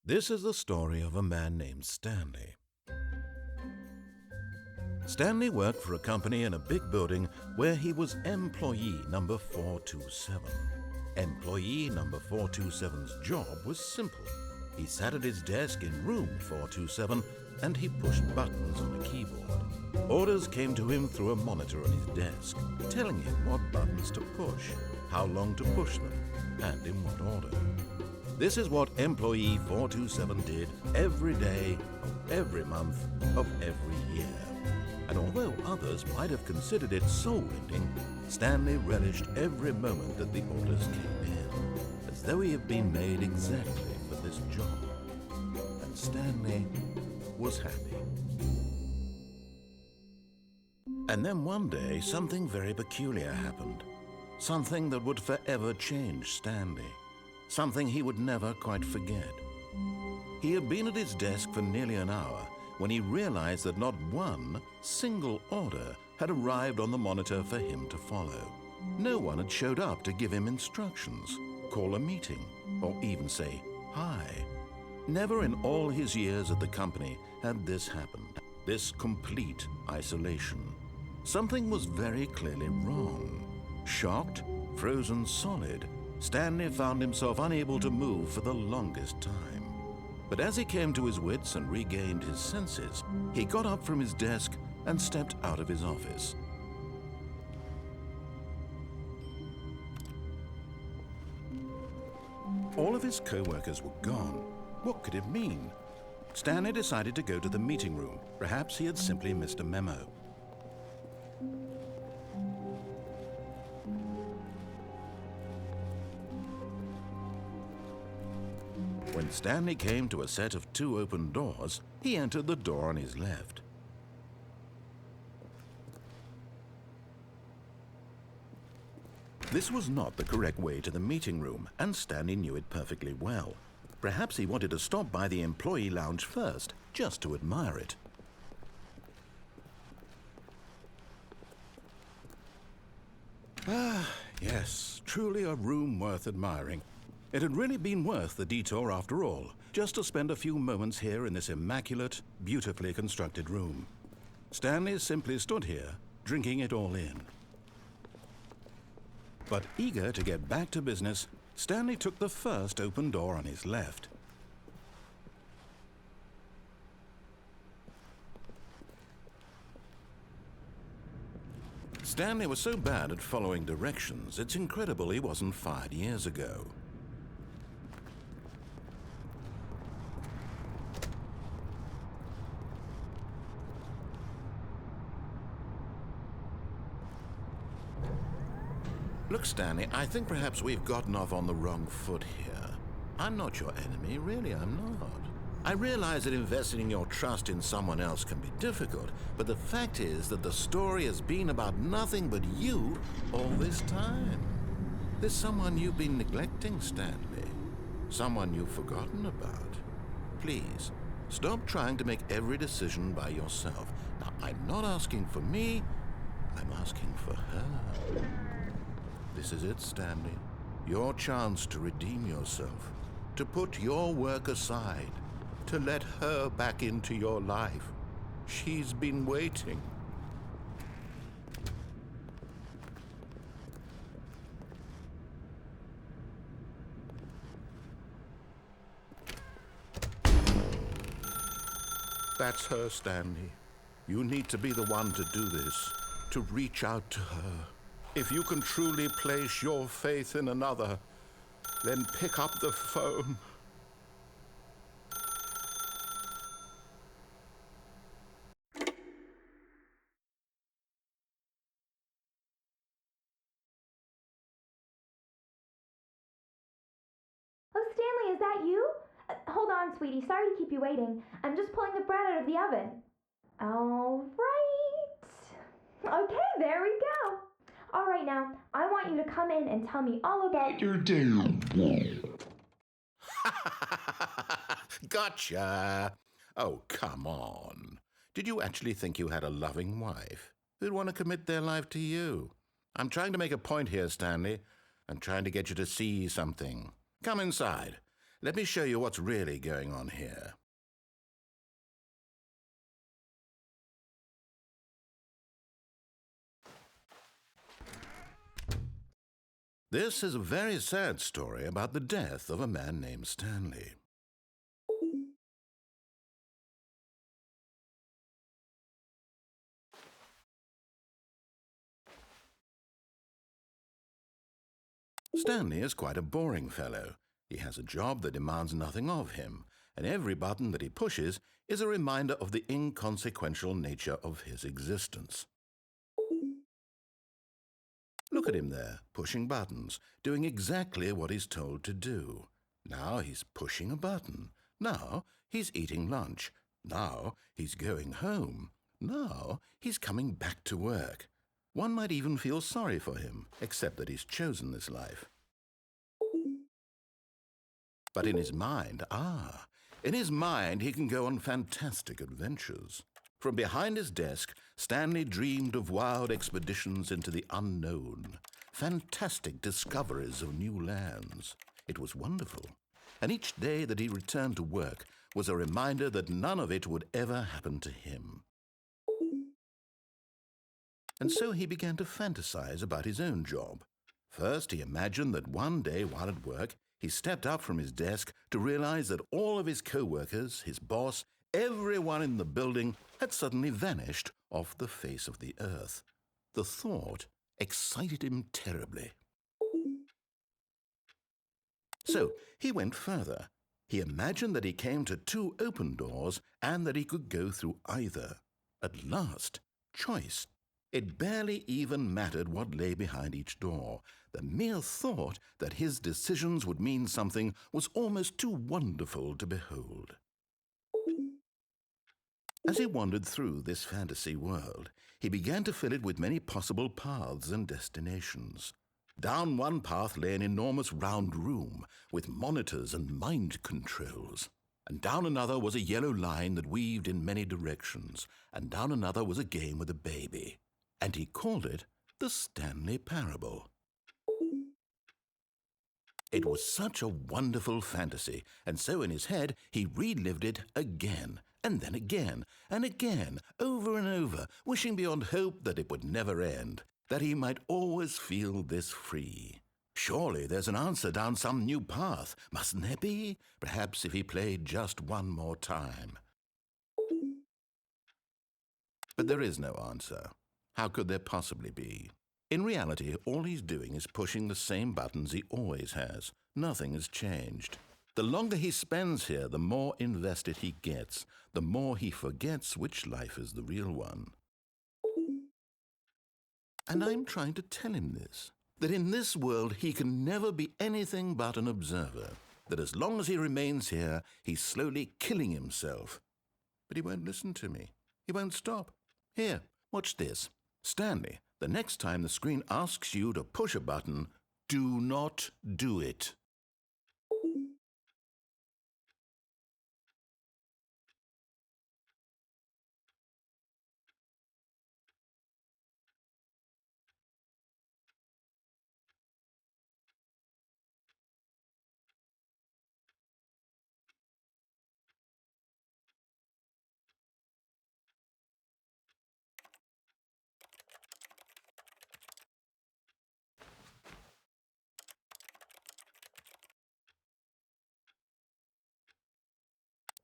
This is the story of a man named Stanley. Stanley worked for a company in a big building where he was employee number 427. Employee number 427's job was simple. He sat at his desk in room 427 and he pushed buttons on a keyboard. Orders came to him through a monitor on his desk, telling him what buttons to push, how long to push them, and in what order. This is what employee 427 did every day of every month of every year. And although others might have considered it soul-ending, Stanley relished every moment that the orders came in, as though he had been made exactly for this job. And Stanley was happy. And then one day, something very peculiar happened. Something that would forever change Stanley. Something he would never quite forget. He had been at his desk for nearly an hour when he realized that not one single order had arrived on the monitor for him to follow. No one had showed up to give him instructions, call a meeting, or even say hi. Never in all his years at the company had this happened, this complete isolation. Something was very clearly wrong. Shocked, frozen solid, Stanley found himself unable to move for the longest time. But as he came to his wits and regained his senses, he got up from his desk and stepped out of his office. All of his co-workers were gone. What could it mean? Stanley decided to go to the meeting room. Perhaps he had simply missed a memo. When Stanley came to a set of 2 open doors, he entered the door on his left. This was not the correct way to the meeting room, and Stanley knew it perfectly well. Perhaps he wanted to stop by the employee lounge first, just to admire it. Ah, yes, truly a room worth admiring. It had really been worth the detour after all, just to spend a few moments here in this immaculate, beautifully constructed room. Stanley simply stood here, drinking it all in. But eager to get back to business, Stanley took the first open door on his left. Stanley was so bad at following directions, it's incredible he wasn't fired years ago. Look, Stanley, I think perhaps we've gotten off on the wrong foot here. I'm not your enemy, really, I'm not. I realize that investing your trust in someone else can be difficult, but the fact is that the story has been about nothing but you all this time. There's someone you've been neglecting, Stanley. Someone you've forgotten about. Please, stop trying to make every decision by yourself. Now, I'm not asking for me, I'm asking for her. This is it, Stanley. Your chance to redeem yourself, to put your work aside, to let her back into your life. She's been waiting. That's her, Stanley. You need to be the one to do this, to reach out to her. If you can truly place your faith in another, then pick up the phone. Oh, Stanley, is that you? Hold on, sweetie. Sorry to keep you waiting. I'm just pulling the bread out of the oven. All right. Okay, there we go. All right, now, I want you to come in and tell me all about your day. Gotcha. Oh, come on. Did you actually think you had a loving wife who'd want to commit their life to you? I'm trying to make a point here, Stanley. I'm trying to get you to see something. Come inside. let me show you what's really going on here. This is a very sad story about the death of a man named Stanley. Stanley is quite a boring fellow. He has a job that demands nothing of him, and every button that he pushes is a reminder of the inconsequential nature of his existence. Look at him there, pushing buttons, doing exactly what he's told to do. Now he's pushing a button. Now he's eating lunch. Now he's going home. Now he's coming back to work. One might even feel sorry for him, except that he's chosen this life. But in his mind, he can go on fantastic adventures. From behind his desk, Stanley dreamed of wild expeditions into the unknown, fantastic discoveries of new lands. It was wonderful, and each day that he returned to work was a reminder that none of it would ever happen to him. And so he began to fantasize about his own job. First, he imagined that one day while at work, he stepped up from his desk to realize that all of his co-workers, his boss, everyone in the building had suddenly vanished off the face of the earth. The thought excited him terribly. So he went further. He imagined that he came to 2 open doors and that he could go through either. At last, choice. It barely even mattered what lay behind each door. The mere thought that his decisions would mean something was almost too wonderful to behold. As he wandered through this fantasy world, he began to fill it with many possible paths and destinations. Down one path lay an enormous round room with monitors and mind controls. And down another was a yellow line that weaved in many directions. And down another was a game with a baby. And he called it the Stanley Parable. It was such a wonderful fantasy, and so in his head he relived it again, and then again, and again, over and over, wishing beyond hope that it would never end, that he might always feel this free. Surely there's an answer down some new path, mustn't there be? Perhaps if he played just one more time. But there is no answer. How could there possibly be? In reality, all he's doing is pushing the same buttons he always has. Nothing has changed. The longer he spends here, the more invested he gets, the more he forgets which life is the real one. And I'm trying to tell him this, that in this world he can never be anything but an observer, that as long as he remains here, he's slowly killing himself. But he won't listen to me. He won't stop. Here, watch this. Stanley, the next time the screen asks you to push a button, do not do it.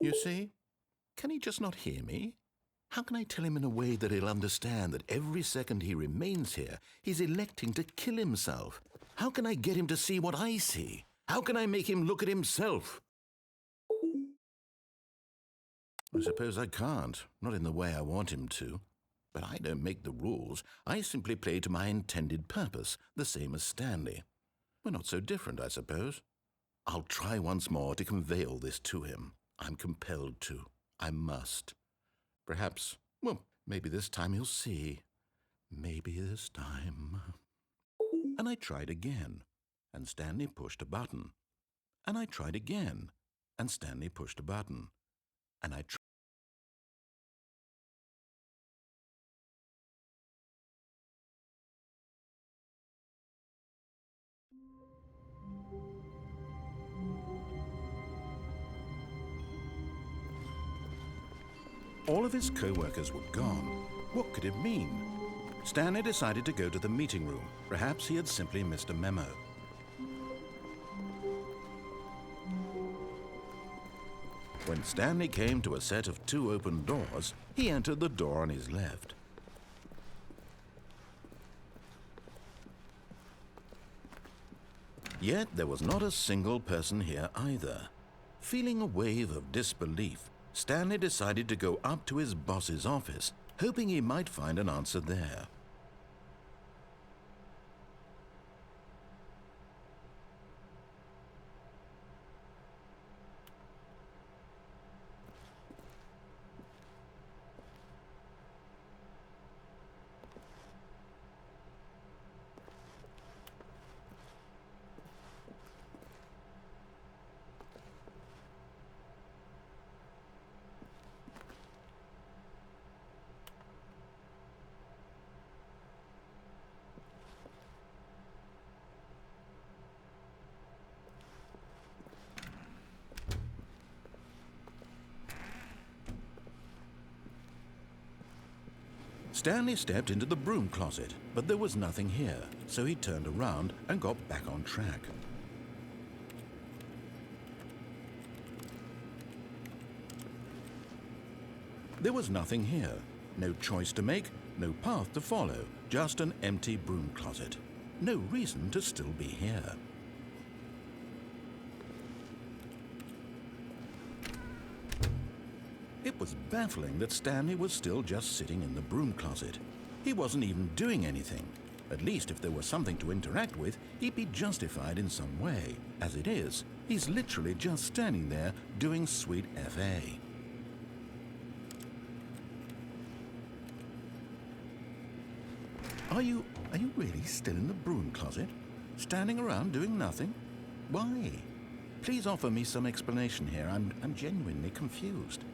You see? Can he just not hear me? How can I tell him in a way that he'll understand that every second he remains here, he's electing to kill himself? How can I get him to see what I see? How can I make him look at himself? I suppose I can't, not in the way I want him to. But I don't make the rules. I simply play to my intended purpose, the same as Stanley. We're not so different, I suppose. I'll try once more to convey all this to him. I'm compelled to. I must. Perhaps, well, maybe this time he'll see. Maybe this time. And I tried again, and Stanley pushed a button. And I tried again, and Stanley pushed a button. And I tried. All of his co-workers were gone. What could it mean? Stanley decided to go to the meeting room. Perhaps he had simply missed a memo. When Stanley came to a set of 2 open doors, he entered the door on his left. Yet there was not a single person here either. Feeling a wave of disbelief, Stanley decided to go up to his boss's office, hoping he might find an answer there. Stanley stepped into the broom closet, but there was nothing here, so he turned around and got back on track. There was nothing here. No choice to make, no path to follow, just an empty broom closet. No reason to still be here. It was baffling that Stanley was still just sitting in the broom closet. He wasn't even doing anything. At least if there was something to interact with, he'd be justified in some way. As it is, he's literally just standing there doing sweet FA. Are you really still in the broom closet? Standing around doing nothing? Why? Please offer me some explanation here. I'm genuinely confused.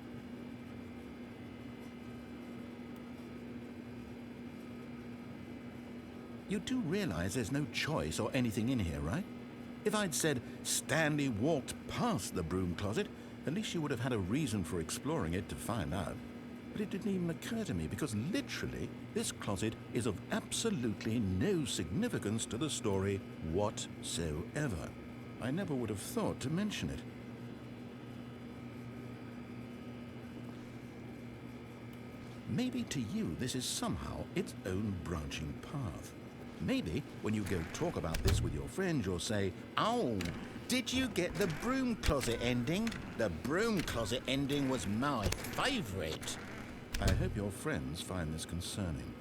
You do realize there's no choice or anything in here, right? If I'd said Stanley walked past the broom closet, at least you would have had a reason for exploring it to find out. But it didn't even occur to me because literally this closet is of absolutely no significance to the story whatsoever. I never would have thought to mention it. Maybe to you this is somehow its own branching path. Maybe when you go talk about this with your friends, you'll say, "Oh, did you get the broom closet ending? The broom closet ending was my favorite." I hope your friends find this concerning.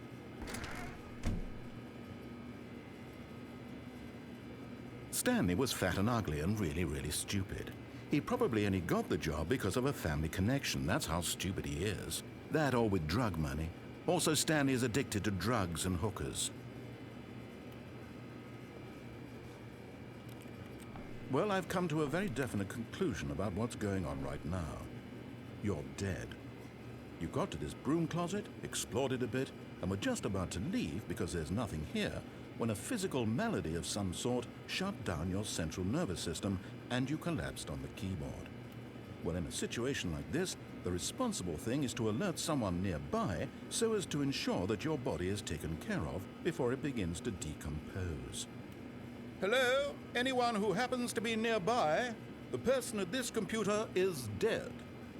Stanley was fat and ugly and really stupid. He probably only got the job because of a family connection. That's how stupid he is. That or with drug money. Also, Stanley is addicted to drugs and hookers. Well, I've come to a very definite conclusion about what's going on right now. You're dead. You got to this broom closet, explored it a bit, and were just about to leave because there's nothing here when a physical malady of some sort shut down your central nervous system and you collapsed on the keyboard. Well, in a situation like this, the responsible thing is to alert someone nearby so as to ensure that your body is taken care of before it begins to decompose. Hello? Anyone who happens to be nearby? The person at this computer is dead.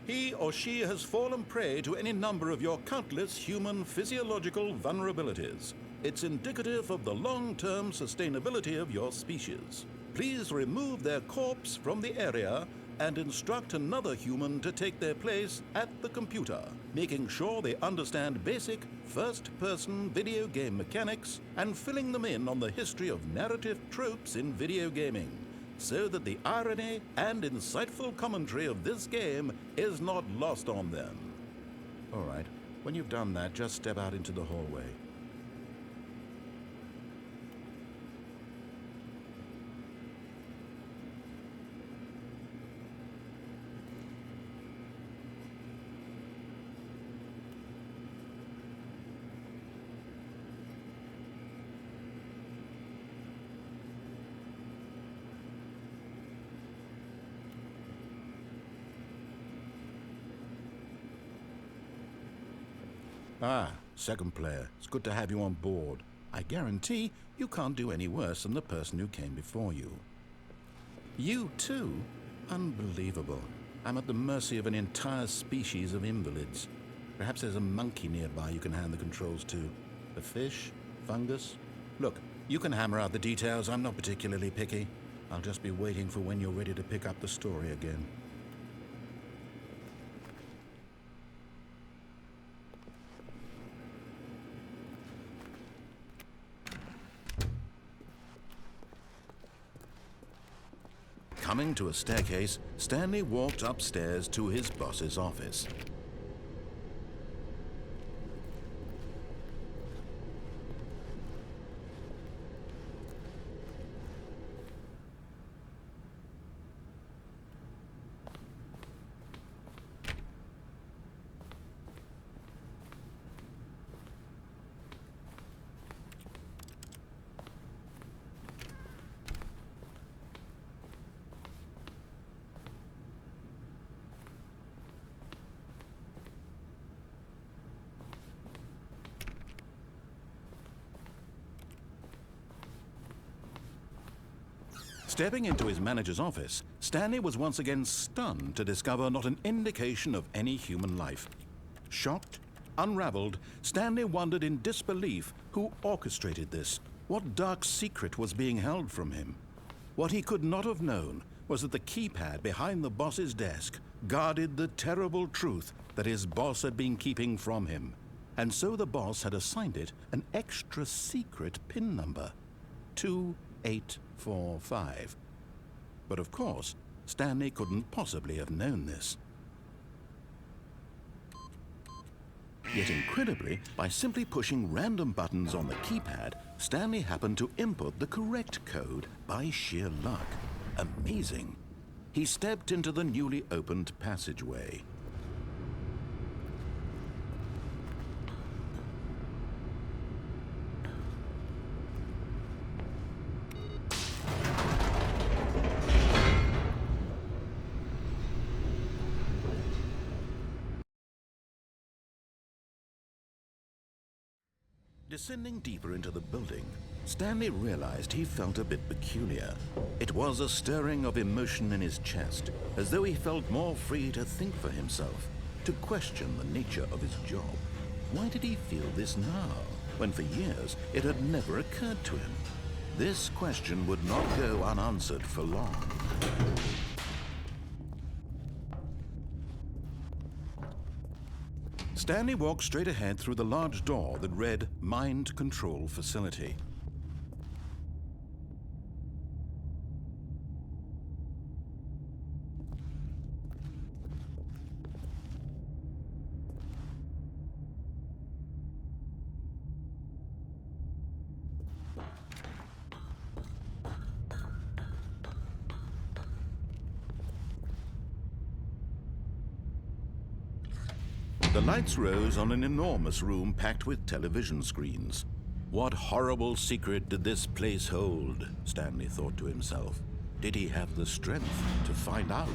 He or she has fallen prey to any number of your countless human physiological vulnerabilities. It's indicative of the long-term sustainability of your species. Please remove their corpse from the area and instruct another human to take their place at the computer, making sure they understand basic first-person video game mechanics and filling them in on the history of narrative tropes in video gaming, so that the irony and insightful commentary of this game is not lost on them. All right, when you've done that, just step out into the hallway. Ah, second player. It's good to have you on board. I guarantee you can't do any worse than the person who came before you. You too? Unbelievable. I'm at the mercy of an entire species of invalids. Perhaps there's a monkey nearby you can hand the controls to. A fish? Fungus? Look, you can hammer out the details. I'm not particularly picky. I'll just be waiting for when you're ready to pick up the story again. Coming to a staircase, Stanley walked upstairs to his boss's office. Stepping into his manager's office, Stanley was once again stunned to discover not an indication of any human life. Shocked, unraveled, Stanley wondered in disbelief who orchestrated this, what dark secret was being held from him. What he could not have known was that the keypad behind the boss's desk guarded the terrible truth that his boss had been keeping from him. And so the boss had assigned it an extra secret PIN number, 2845. But of course, Stanley couldn't possibly have known this. Yet incredibly, by simply pushing random buttons on the keypad, Stanley happened to input the correct code by sheer luck. Amazing. He stepped into the newly opened passageway. Descending deeper into the building, Stanley realized he felt a bit peculiar. It was a stirring of emotion in his chest, as though he felt more free to think for himself, to question the nature of his job. Why did he feel this now, when for years it had never occurred to him? This question would not go unanswered for long. Stanley walked straight ahead through the large door that read Mind Control Facility. The lights rose on an enormous room packed with television screens. What horrible secret did this place hold? Stanley thought to himself. Did he have the strength to find out?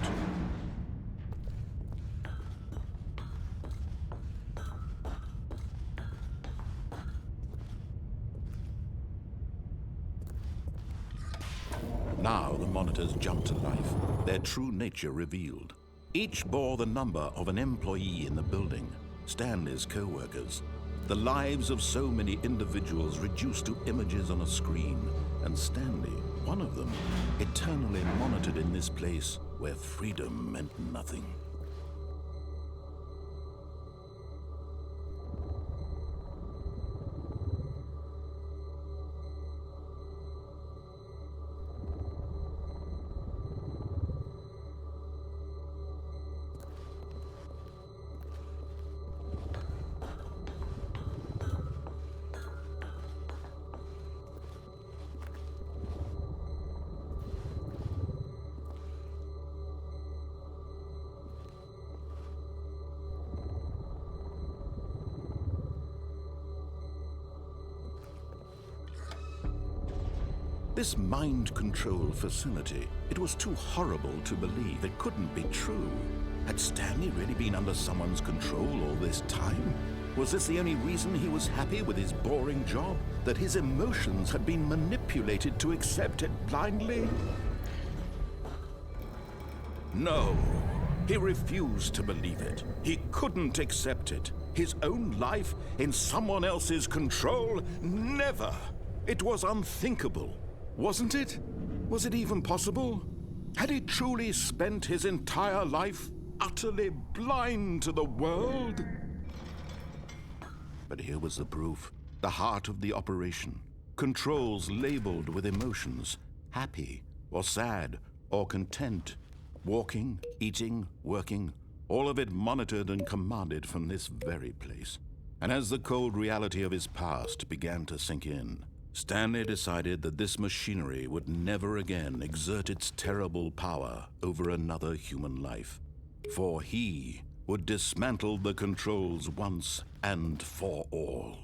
Now the monitors jumped to life, their true nature revealed. Each bore the number of an employee in the building, Stanley's co-workers. The lives of so many individuals reduced to images on a screen, and Stanley, one of them, eternally monitored in this place where freedom meant nothing. This mind control facility, it was too horrible to believe. It couldn't be true. Had Stanley really been under someone's control all this time? Was this the only reason he was happy with his boring job? That his emotions had been manipulated to accept it blindly? No, he refused to believe it. He couldn't accept it. His own life in someone else's control? Never! It was unthinkable, wasn't it? Was it even possible? Had he truly spent his entire life utterly blind to the world? But here was the proof. The heart of the operation. Controls labeled with emotions. Happy, or sad, or content. Walking, eating, working. All of it monitored and commanded from this very place. And as the cold reality of his past began to sink in, Stanley decided that this machinery would never again exert its terrible power over another human life. For he would dismantle the controls once and for all.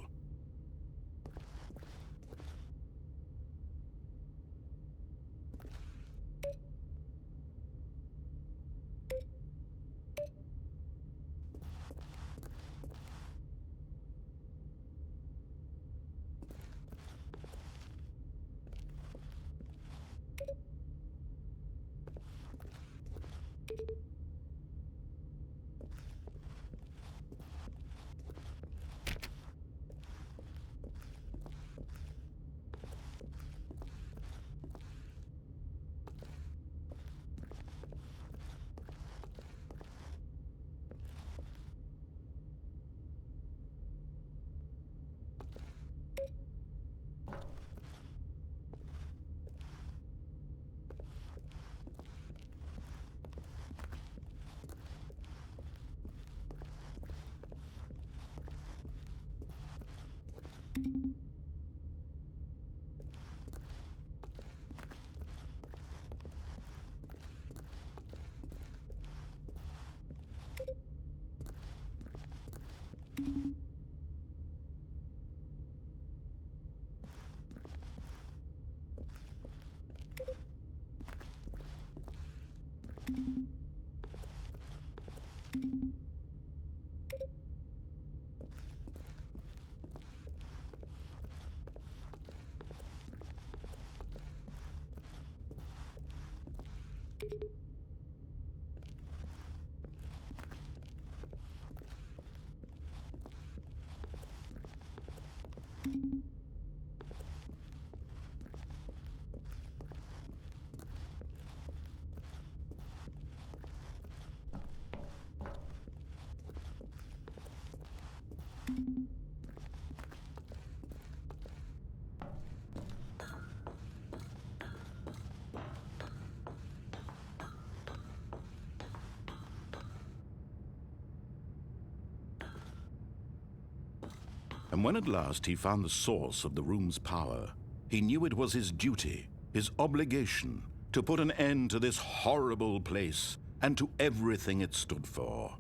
And when at last he found the source of the room's power, he knew it was his duty, his obligation, to put an end to this horrible place and to everything it stood for.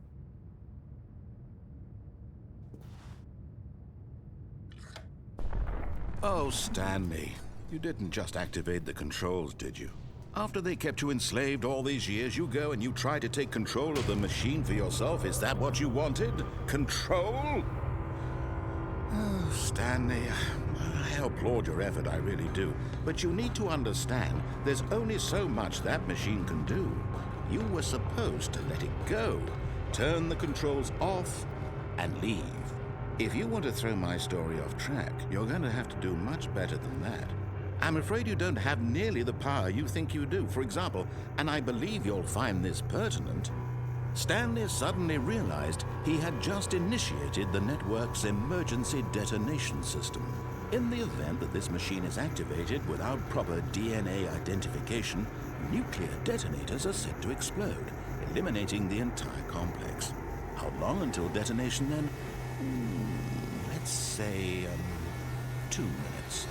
Oh, Stanley, you didn't just activate the controls, did you? After they kept you enslaved all these years, you go and you try to take control of the machine for yourself? Is that what you wanted? Control? Oh, Stanley, I applaud your effort, I really do. But you need to understand, there's only so much that machine can do. You were supposed to let it go, turn the controls off, and leave. If you want to throw my story off track, you're going to have to do much better than that. I'm afraid you don't have nearly the power you think you do. For example, and I believe you'll find this pertinent, Stanley suddenly realized he had just initiated the network's emergency detonation system. In the event that this machine is activated without proper DNA identification, nuclear detonators are set to explode, eliminating the entire complex. How long until detonation then? Let's say, 2 minutes.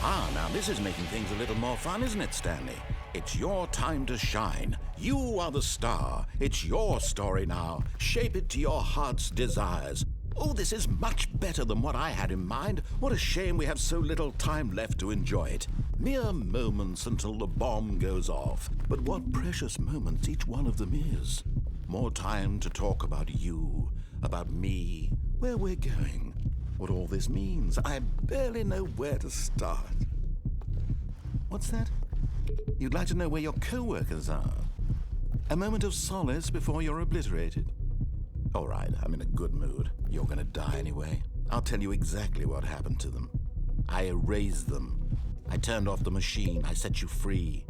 Now this is making things a little more fun, isn't it, Stanley? It's your time to shine. You are the star. It's your story now. Shape it to your heart's desires. Oh, this is much better than what I had in mind. What a shame we have so little time left to enjoy it. Mere moments until the bomb goes off. But what precious moments each one of them is. More time to talk about you, about me, where we're going, what all this means. I barely know where to start. What's that? You'd like to know where your co-workers are? A moment of solace before you're obliterated? All right, I'm in a good mood. You're gonna die anyway. I'll tell you exactly what happened to them. I erased them. I turned off the machine. I set you free.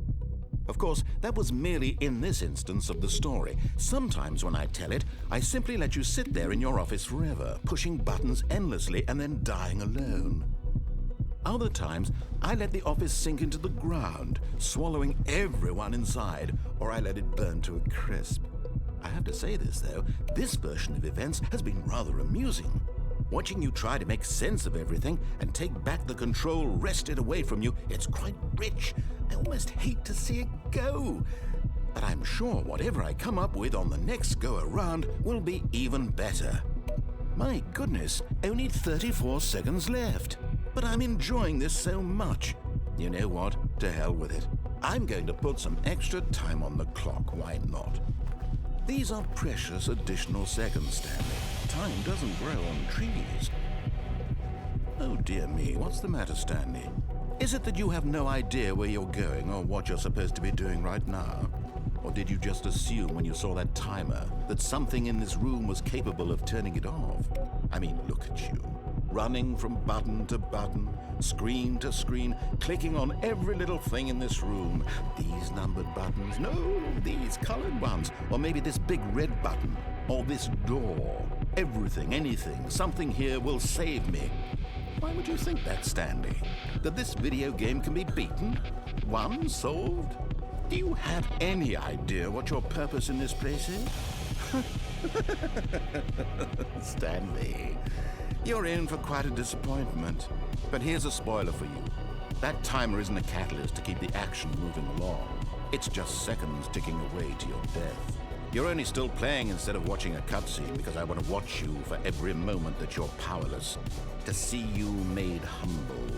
Of course, that was merely in this instance of the story. Sometimes when I tell it, I simply let you sit there in your office forever, pushing buttons endlessly and then dying alone. Other times, I let the office sink into the ground, swallowing everyone inside, or I let it burn to a crisp. I have to say this, though, this version of events has been rather amusing. Watching you try to make sense of everything and take back the control wrested away from you, it's quite rich. I almost hate to see it go. But I'm sure whatever I come up with on the next go-around will be even better. My goodness, only 34 seconds left. But I'm enjoying this so much. You know what? To hell with it. I'm going to put some extra time on the clock, why not? These are precious additional seconds, Stanley. Time doesn't grow on trees. Oh dear me, what's the matter, Stanley? Is it that you have no idea where you're going or what you're supposed to be doing right now? Or did you just assume when you saw that timer that something in this room was capable of turning it off? I mean, look at you. Running from button to button, screen to screen, clicking on every little thing in this room. These numbered buttons, no, these colored ones, or maybe this big red button, or this door. Everything, anything, something here will save me. Why would you think that, Stanley? That this video game can be beaten? Won? Solved? Do you have any idea what your purpose in this place is? Stanley, you're in for quite a disappointment. But here's a spoiler for you. That timer isn't a catalyst to keep the action moving along. It's just seconds ticking away to your death. You're only still playing instead of watching a cutscene because I want to watch you for every moment that you're powerless, to see you made humble.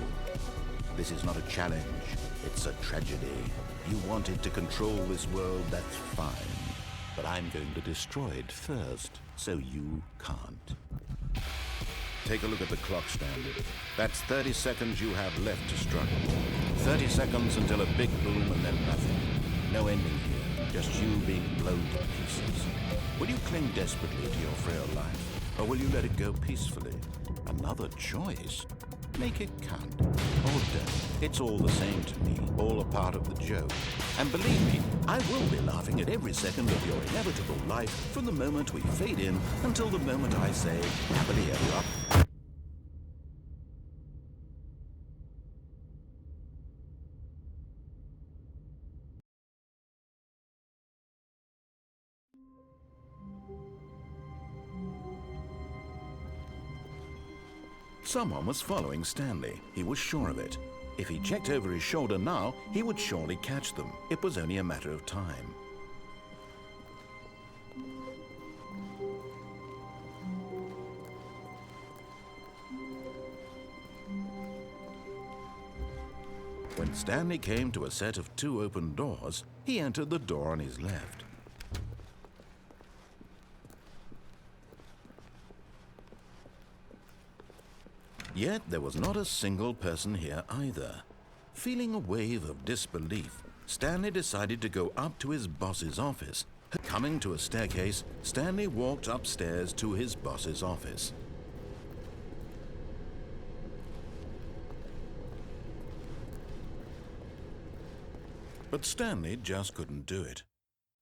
This is not a challenge, it's a tragedy. You wanted to control this world, that's fine. But I'm going to destroy it first, so you can't. Take a look at the clock, Stanley. That's 30 seconds you have left to struggle. 30 seconds until a big boom and then nothing. No ending here, just you being blown to pieces. Will you cling desperately to your frail life, or will you let it go peacefully? Another choice? Make it count. Or don't. It's all the same to me, all a part of the joke. And believe me, I will be laughing at every second of your inevitable life from the moment we fade in until the moment I say, happily ever after. Someone was following Stanley. He was sure of it. If he checked over his shoulder now, he would surely catch them. It was only a matter of time. When Stanley came to a set of 2 open doors, he entered the door on his left. Yet there was not a single person here either. Feeling a wave of disbelief, Stanley decided to go up to his boss's office. Coming to a staircase, Stanley walked upstairs to his boss's office. But Stanley just couldn't do it.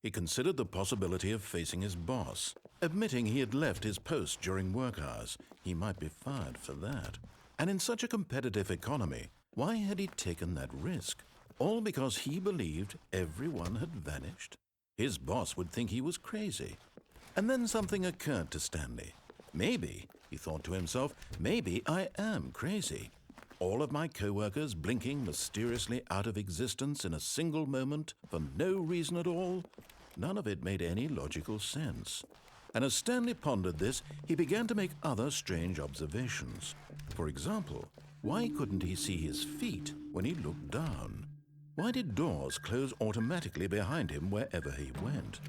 He considered the possibility of facing his boss. Admitting he had left his post during work hours, he might be fired for that. And in such a competitive economy, why had he taken that risk? All because he believed everyone had vanished? His boss would think he was crazy. And then something occurred to Stanley. Maybe, he thought to himself, maybe I am crazy. All of my co-workers blinking mysteriously out of existence in a single moment for no reason at all? None of it made any logical sense. And as Stanley pondered this, he began to make other strange observations. For example, why couldn't he see his feet when he looked down? Why did doors close automatically behind him wherever he went?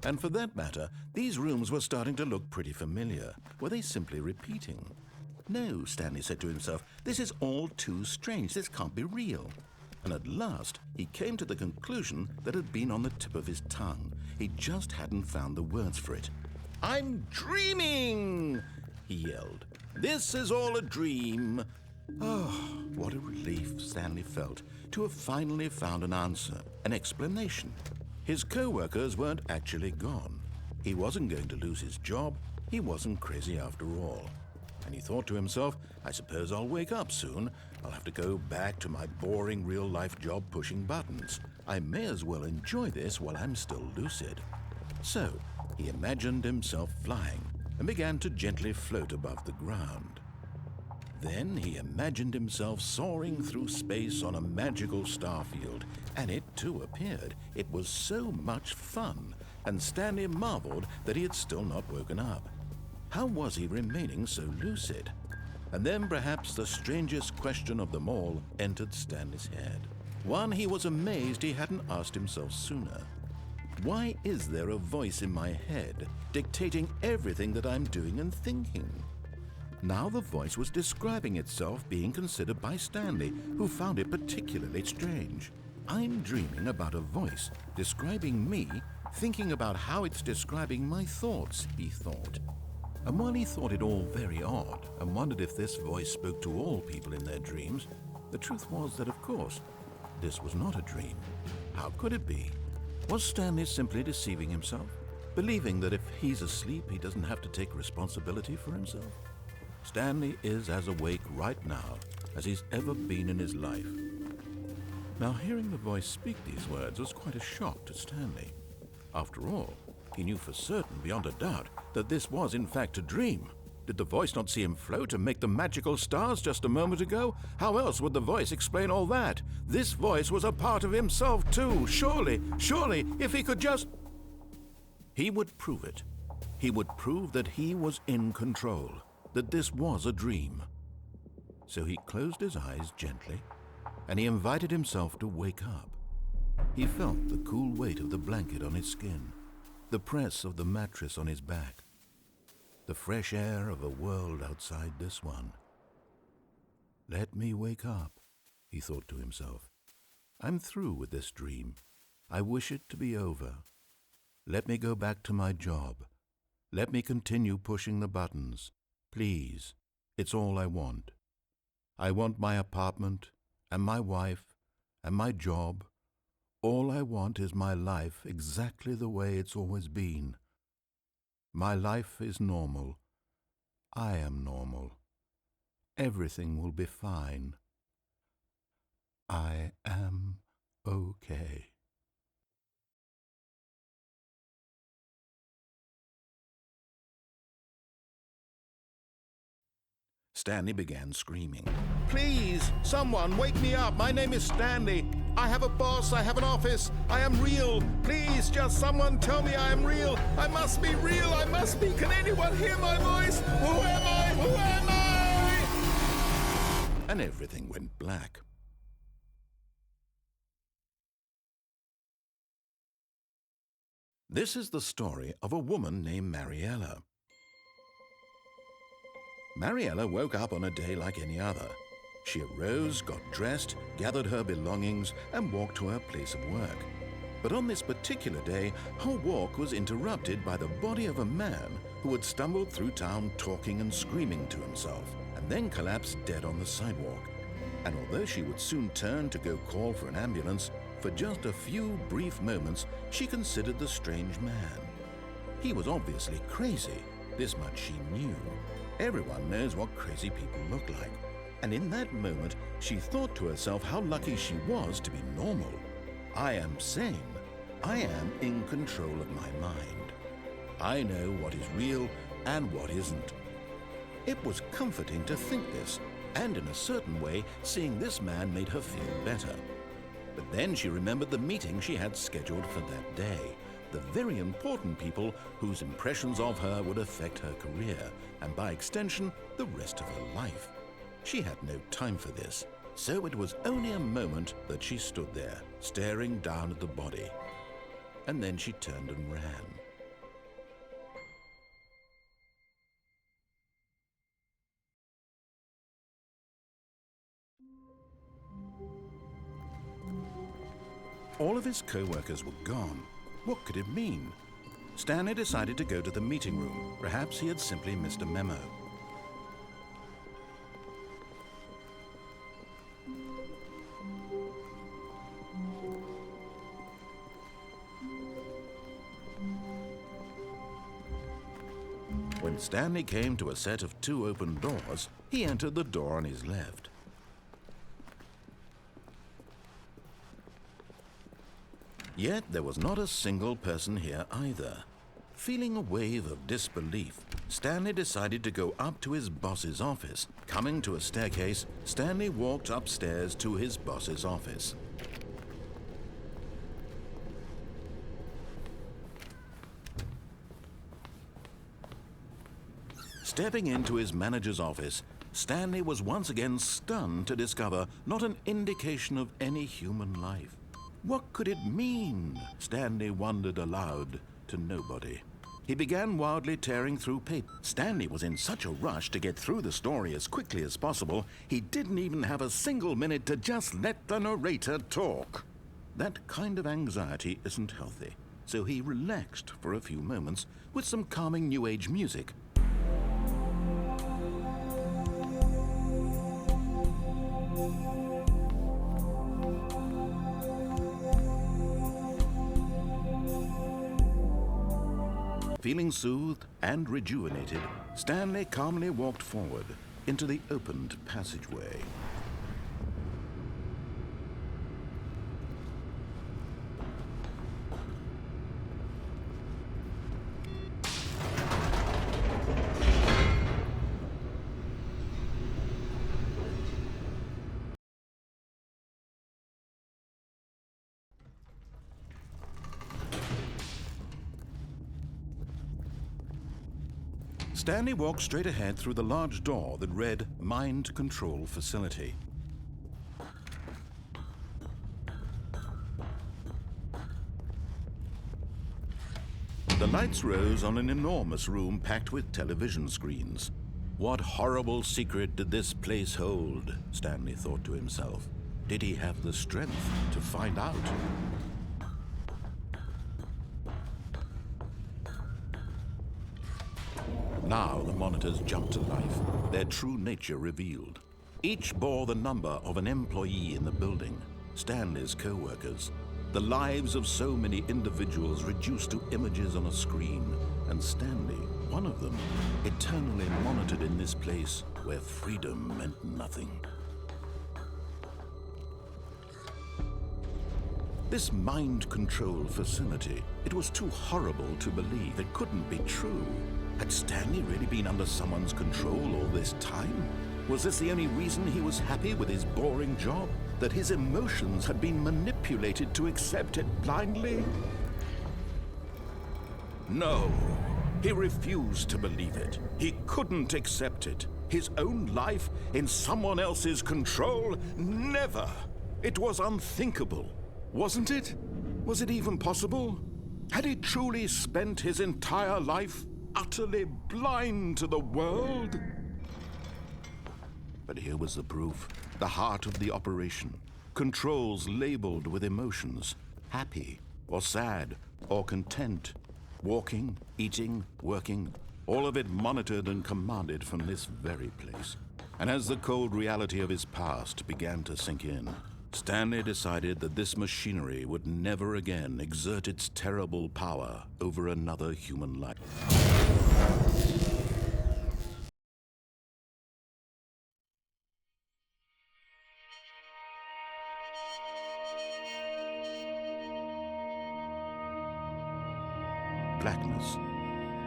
And for that matter, these rooms were starting to look pretty familiar. Were they simply repeating? No, Stanley said to himself, this is all too strange. This can't be real. And at last, he came to the conclusion that had been on the tip of his tongue. He just hadn't found the words for it. "I'm dreaming!" he yelled. "This is all a dream." Oh, what a relief Stanley felt to have finally found an answer, an explanation. His co-workers weren't actually gone. He wasn't going to lose his job. He wasn't crazy after all. And he thought to himself, I suppose I'll wake up soon. I'll have to go back to my boring real-life job pushing buttons. I may as well enjoy this while I'm still lucid. So he imagined himself flying and began to gently float above the ground. Then he imagined himself soaring through space on a magical starfield, and it too appeared. It was so much fun, and Stanley marveled that he had still not woken up. How was he remaining so lucid? And then perhaps the strangest question of them all entered Stanley's head. One he was amazed he hadn't asked himself sooner. Why is there a voice in my head dictating everything that I'm doing and thinking? Now the voice was describing itself being considered by Stanley, who found it particularly strange. I'm dreaming about a voice describing me, thinking about how it's describing my thoughts, he thought. And while he thought it all very odd and wondered if this voice spoke to all people in their dreams, the truth was that, of course, this was not a dream. How could it be? Was Stanley simply deceiving himself, believing that if he's asleep, he doesn't have to take responsibility for himself? Stanley is as awake right now as he's ever been in his life. Now, hearing the voice speak these words was quite a shock to Stanley. After all, he knew for certain, beyond a doubt, that this was in fact a dream. Did the voice not see him float and make the magical stars just a moment ago? How else would the voice explain all that? This voice was a part of himself too. Surely, if he could just... He would prove it. He would prove that he was in control, that this was a dream. So he closed his eyes gently, and he invited himself to wake up. He felt the cool weight of the blanket on his skin, the press of the mattress on his back, the fresh air of a world outside this one. Let me wake up, he thought to himself. I'm through with this dream. I wish it to be over. Let me go back to my job. Let me continue pushing the buttons. Please, it's all I want. I want my apartment and my wife and my job. All I want is my life exactly the way it's always been. My life is normal. I am normal. Everything will be fine. I am okay. Stanley began screaming. Please, someone, wake me up. My name is Stanley. I have a boss. I have an office. I am real. Please, just someone tell me I am real. I must be real. I must be. Can anyone hear my voice? Who am I? Who am I? And everything went black. This is the story of a woman named Mariella. Mariella woke up on a day like any other. She arose, got dressed, gathered her belongings, and walked to her place of work. But on this particular day, her walk was interrupted by the body of a man who had stumbled through town talking and screaming to himself, and then collapsed dead on the sidewalk. And although she would soon turn to go call for an ambulance, for just a few brief moments, she considered the strange man. He was obviously crazy. This much she knew. Everyone knows what crazy people look like. And in that moment, she thought to herself how lucky she was to be normal. I am sane. I am in control of my mind. I know what is real and what isn't. It was comforting to think this, and in a certain way, seeing this man made her feel better. But then she remembered the meeting she had scheduled for that day. The very important people whose impressions of her would affect her career, and by extension, the rest of her life. She had no time for this, so it was only a moment that she stood there, staring down at the body. And then she turned and ran. All of his co-workers were gone. What could it mean? Stanley decided to go to the meeting room. Perhaps he had simply missed a memo. When Stanley came to a set of 2 open doors, he entered the door on his left. Yet there was not a single person here either. Feeling a wave of disbelief, Stanley decided to go up to his boss's office. Coming to a staircase, Stanley walked upstairs to his boss's office. Stepping into his manager's office, Stanley was once again stunned to discover not an indication of any human life. What could it mean? Stanley wondered aloud to nobody. He began wildly tearing through paper. Stanley was in such a rush to get through the story as quickly as possible, he didn't even have a single minute to just let the narrator talk. That kind of anxiety isn't healthy, so he relaxed for a few moments with some calming New Age music. Feeling soothed and rejuvenated, Stanley calmly walked forward into the opened passageway. Stanley walked straight ahead through the large door that read Mind Control Facility. The lights rose on an enormous room packed with television screens. What horrible secret did this place hold? Stanley thought to himself. Did he have the strength to find out? Now the monitors jumped to life, their true nature revealed. Each bore the number of an employee in the building, Stanley's co-workers. The lives of so many individuals reduced to images on a screen, and Stanley, one of them, eternally monitored in this place where freedom meant nothing. This mind control facility, it was too horrible to believe. It couldn't be true. Had Stanley really been under someone's control all this time? Was this the only reason he was happy with his boring job? That his emotions had been manipulated to accept it blindly? No, he refused to believe it. He couldn't accept it. His own life in someone else's control? Never! It was unthinkable, wasn't it? Was it even possible? Had he truly spent his entire life utterly blind to the world? But here was the proof, the heart of the operation. Controls labeled with emotions, happy or sad or content, walking, eating, working, all of it monitored and commanded from this very place. And as the cold reality of his past began to sink in, Stanley decided that this machinery would never again exert its terrible power over another human life. Blackness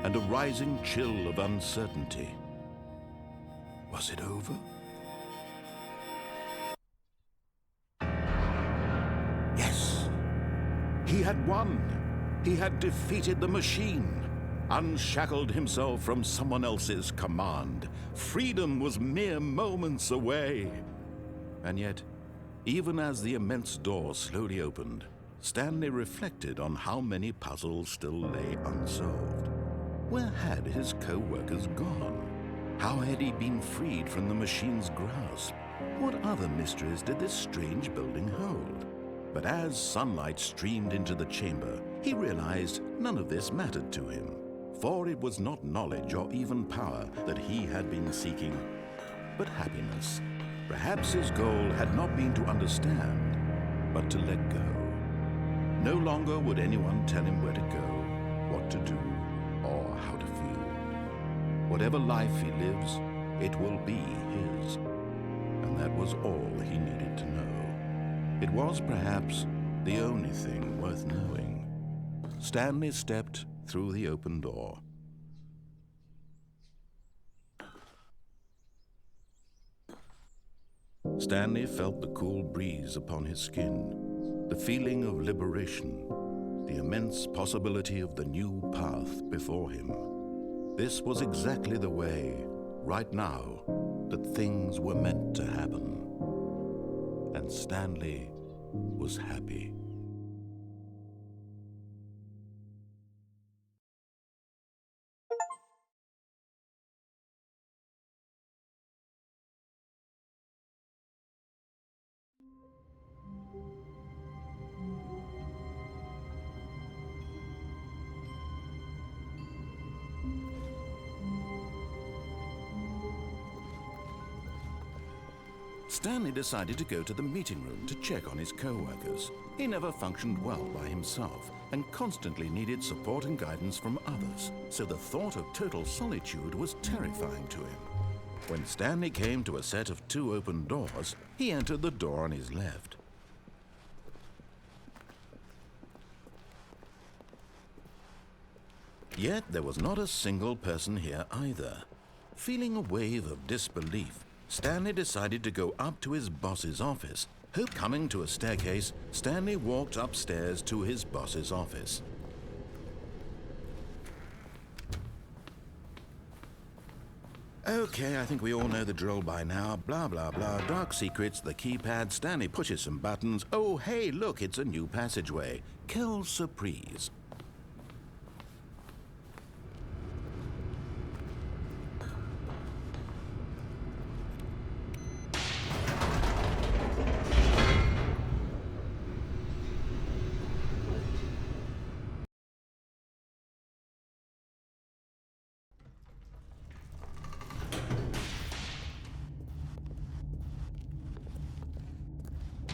and a rising chill of uncertainty. Was it over? Yes, he had won. He had defeated the machine, unshackled himself from someone else's command. Freedom was mere moments away. And yet, even as the immense door slowly opened, Stanley reflected on how many puzzles still lay unsolved. Where had his co-workers gone? How had he been freed from the machine's grasp? What other mysteries did this strange building hold? But as sunlight streamed into the chamber, he realized none of this mattered to him, for it was not knowledge or even power that he had been seeking, but happiness. Perhaps his goal had not been to understand, but to let go. No longer would anyone tell him where to go, what to do, or how to feel. Whatever life he lives, it will be his. And that was all he needed to know. It was perhaps the only thing worth knowing. Stanley stepped through the open door. Stanley felt the cool breeze upon his skin, the feeling of liberation, the immense possibility of the new path before him. This was exactly the way, right now, that things were meant to happen. And Stanley was happy. Stanley decided to go to the meeting room to check on his co-workers. He never functioned well by himself and constantly needed support and guidance from others, so the thought of total solitude was terrifying to him. When Stanley came to a set of 2 open doors, he entered the door on his left. Yet there was not a single person here either. Feeling a wave of disbelief, Stanley decided to go up to his boss's office. Coming to a staircase, Stanley walked upstairs to his boss's office. Okay, I think we all know the drill by now. Blah, blah, blah. Dark secrets, the keypad. Stanley pushes some buttons. Oh, hey, look, it's a new passageway. Quelle surprise.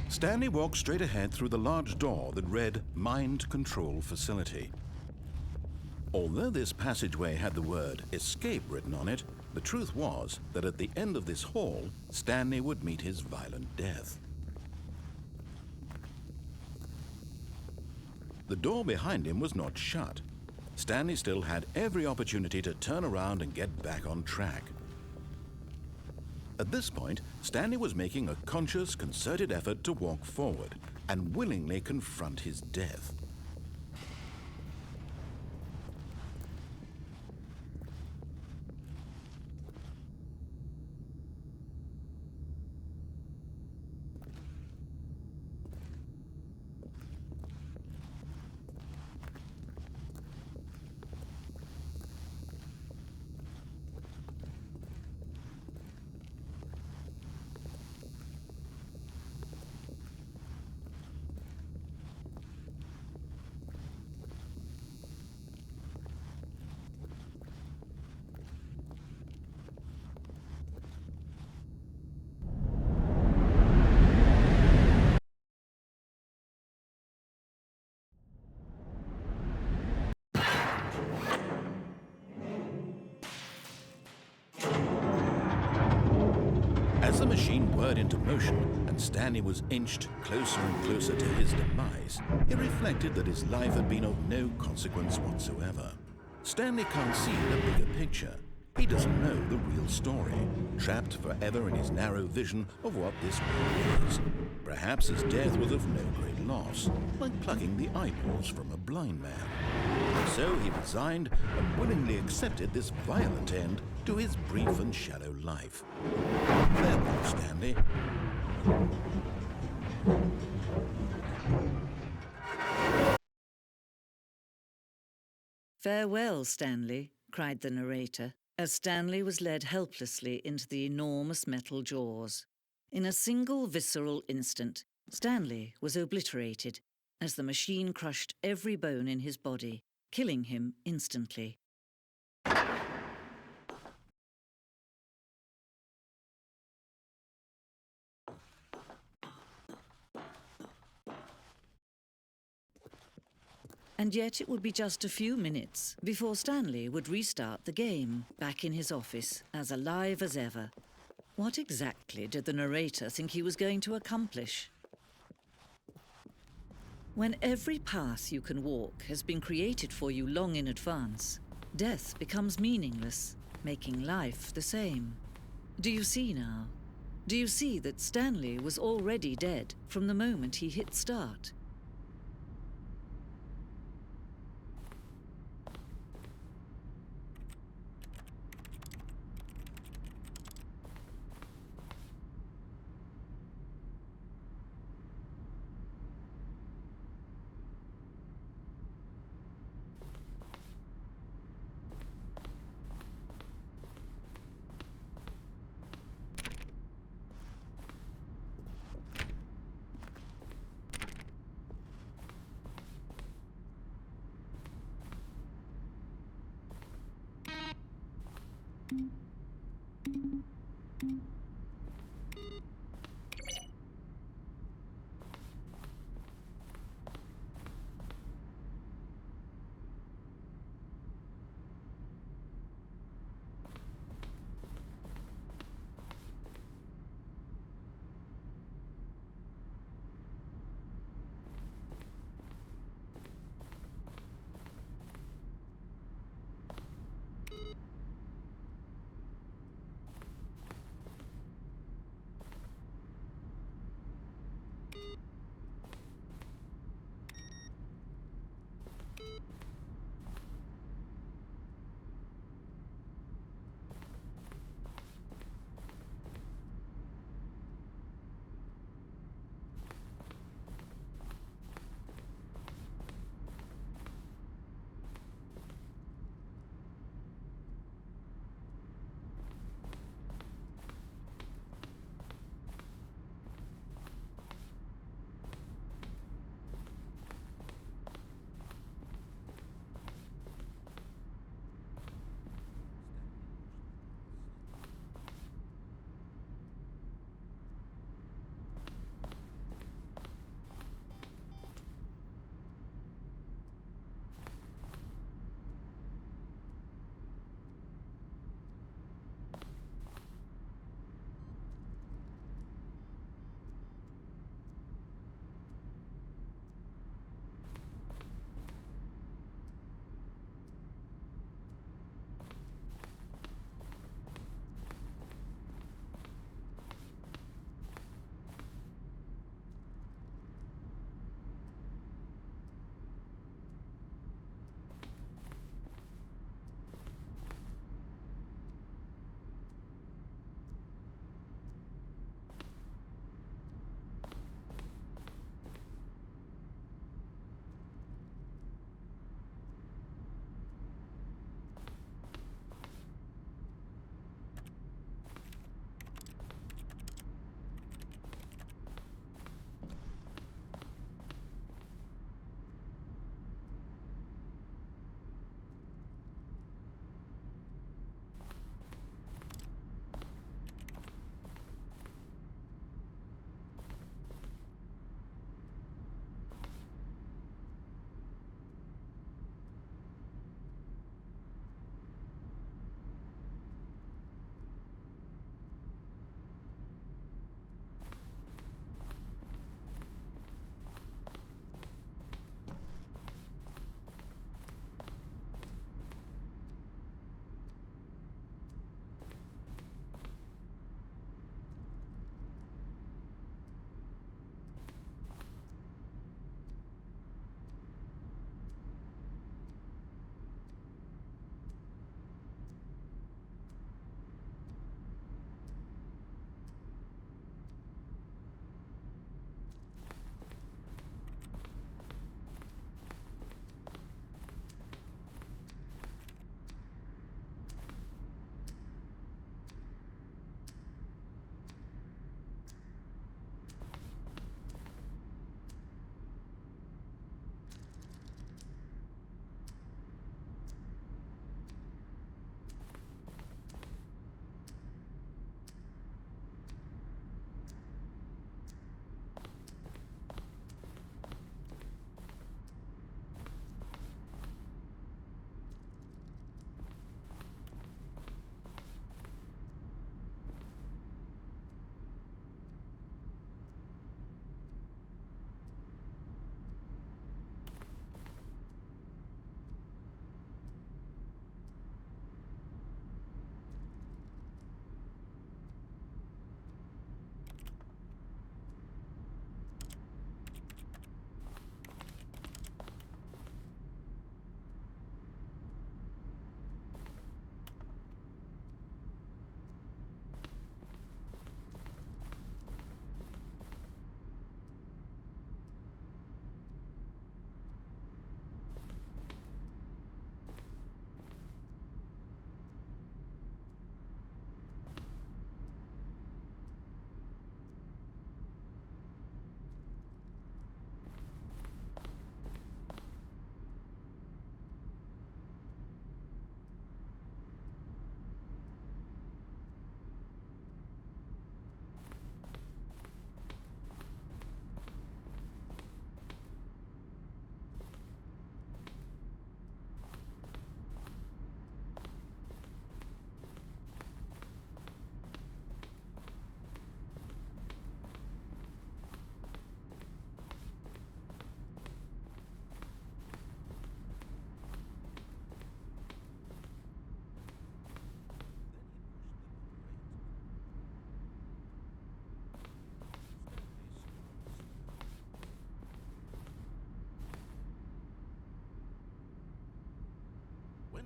Stanley walked straight ahead through the large door that read Mind Control Facility. Although this passageway had the word Escape written on it, the truth was that at the end of this hall, Stanley would meet his violent death. The door behind him was not shut. Stanley still had every opportunity to turn around and get back on track. At this point, Stanley was making a conscious, concerted effort to walk forward and willingly confront his death. As the machine whirred into motion and Stanley was inched closer and closer to his demise, he reflected that his life had been of no consequence whatsoever. Stanley can't see the bigger picture. He doesn't know the real story, trapped forever in his narrow vision of what this world is. Perhaps his death was of no great loss, like plucking the eyeballs from a blind man. So he resigned and willingly accepted this violent end to his brief and shallow life. Farewell, Stanley. "Farewell, Stanley," cried the narrator, as Stanley was led helplessly into the enormous metal jaws. In a single visceral instant, Stanley was obliterated as the machine crushed every bone in his body, killing him instantly. And yet it would be just a few minutes before Stanley would restart the game, back in his office, as alive as ever. What exactly did the narrator think he was going to accomplish? When every path you can walk has been created for you long in advance, death becomes meaningless, making life the same. Do you see now? Do you see that Stanley was already dead from the moment he hit start?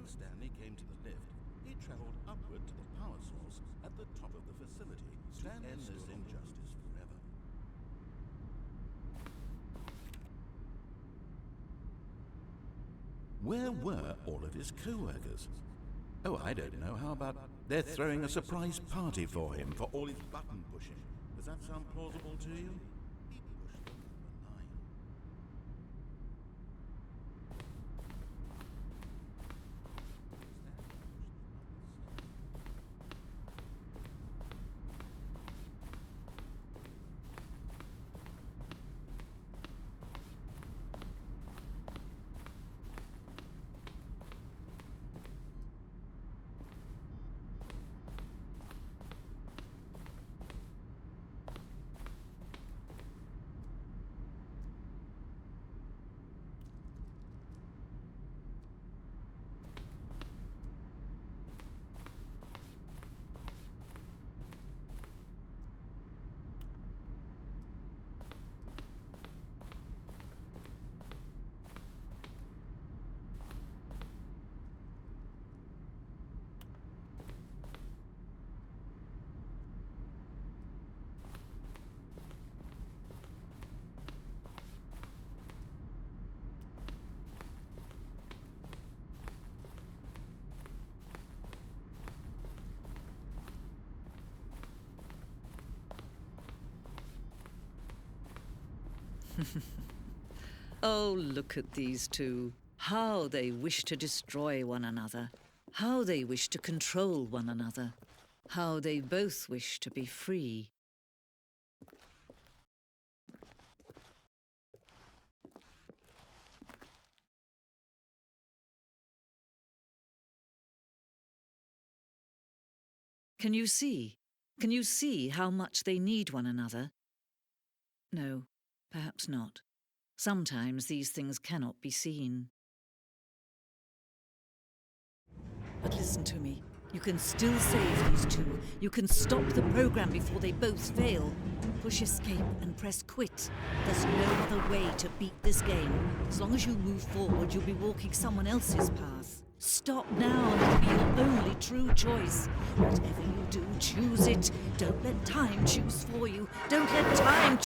When Stanley came to the lift, he traveled upward to the power source at the top of the facility to end this injustice forever. Where were all of his co-workers? Oh, I don't know. How about they're throwing a surprise party for him for all his button pushing? Does that sound plausible to you? He pushed the number 9. Oh, look at these two. How they wish to destroy one another. How they wish to control one another. How they both wish to be free. Can you see? Can you see how much they need one another? No, perhaps not. Sometimes these things cannot be seen. But listen to me. You can still save these two. You can stop the program before they both fail. Push escape and press quit. There's no other way to beat this game. As long as you move forward, you'll be walking someone else's path. Stop now and it'll be your only true choice. Whatever you do, choose it. Don't let time choose for you. Don't let time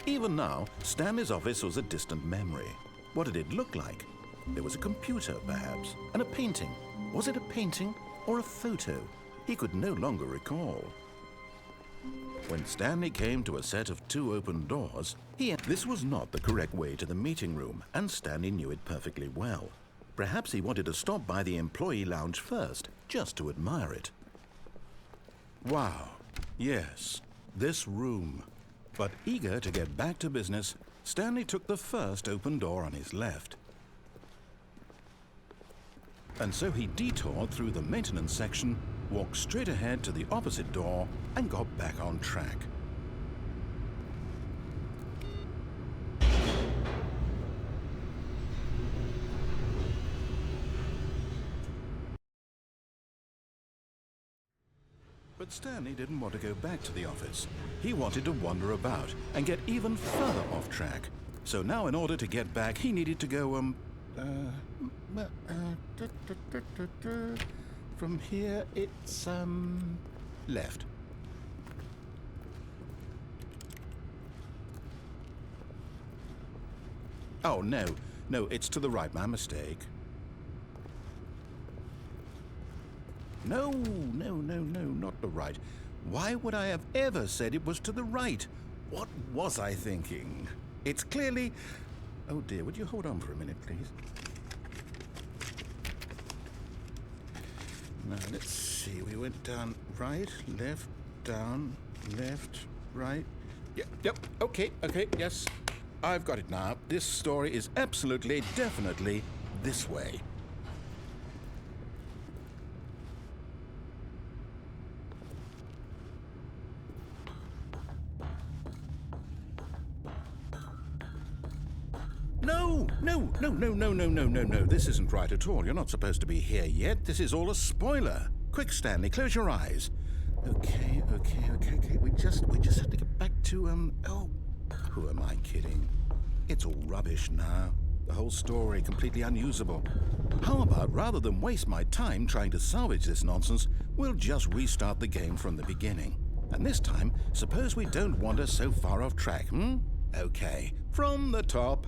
Even now, Stanley's office was a distant memory. What did it look like? There was a computer, perhaps, and a painting. Was it a painting or a photo? He could no longer recall. When Stanley came to a set of 2 open doors, this was not the correct way to the meeting room, and Stanley knew it perfectly well. Perhaps he wanted to stop by the employee lounge first, just to admire it. Wow, yes, this room. But eager to get back to business, Stanley took the first open door on his left. And so he detoured through the maintenance section, walked straight ahead to the opposite door, and got back on track. But Stanley didn't want to go back to the office. He wanted to wander about and get even further off track. So now in order to get back, he needed to go, from here, it's, left. Oh, no, it's to the right, my mistake. No, not the right. Why would I have ever said it was to the right? What was I thinking? It's clearly... Oh dear, would you hold on for a minute, please? Now, let's see. We went down right, left, down, left, right. Yep, okay, yes. I've got it now. This story is absolutely, definitely this way. No. This isn't right at all. You're not supposed to be here yet. This is all a spoiler. Quick, Stanley, close your eyes. Okay. We just have to get back to, oh, who am I kidding? It's all rubbish now. The whole story completely unusable. How about, rather than waste my time trying to salvage this nonsense, we'll just restart the game from the beginning. And this time, suppose we don't wander so far off track, Okay, from the top.